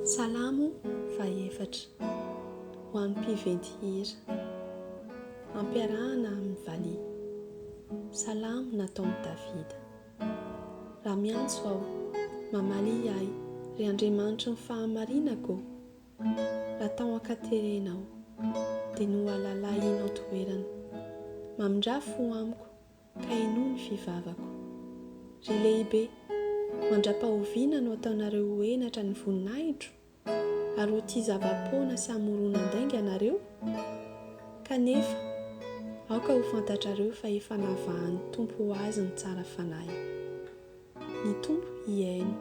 Salamo faefatra ho an'ny mpiventy hira, ampiarahana amin'ny valia. Salamo nataon'i Davida. Raha miantso aho, mamaly ahy, ry Andriamanitra ny fahamarinako. Raha tao ankaterenao, dia no alalahinao toerana. Mamindrafo amiko, ka inoa ny fivavako. Ry lehibe, mandra-pahoviana no ataonareo henatra ny voninahitro, ary ho tia zava-poana sy hamoronan-dainga ianareo. Kanefa, aoka ho fantatrareo fa efa navahan'ny Tompo ho azy ny tsara fanahy. Ny Tompo hiaino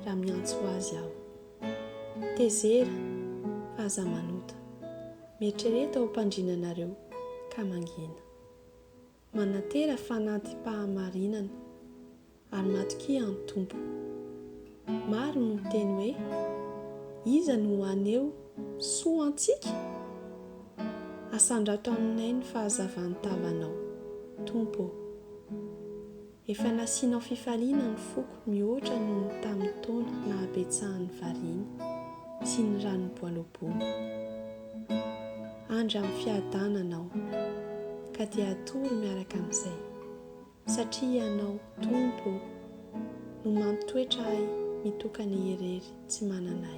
raha miantso azy aho. Tezera fa aza manota, mieritrereto ao mpandrinanareo ka mangina. Manantera fanatim-pahamarinana ary matokia ny Tompo. Maro no miteny hoe, iza no aneo soa antsika? Asandrato aminay ny fahazavan'ny tavanao, Tompo. Efa nasianao fifaliana ny foko mihoatra noho ny tamin'ny taona na habetsahan'ny variany sy ny ranom-boalobony. Andra amin'ny fiadananao, ka dia atoro miaraka amin'izay, satria ianao, Tompo, no mampitoetra ahy mitokana irery tsy manana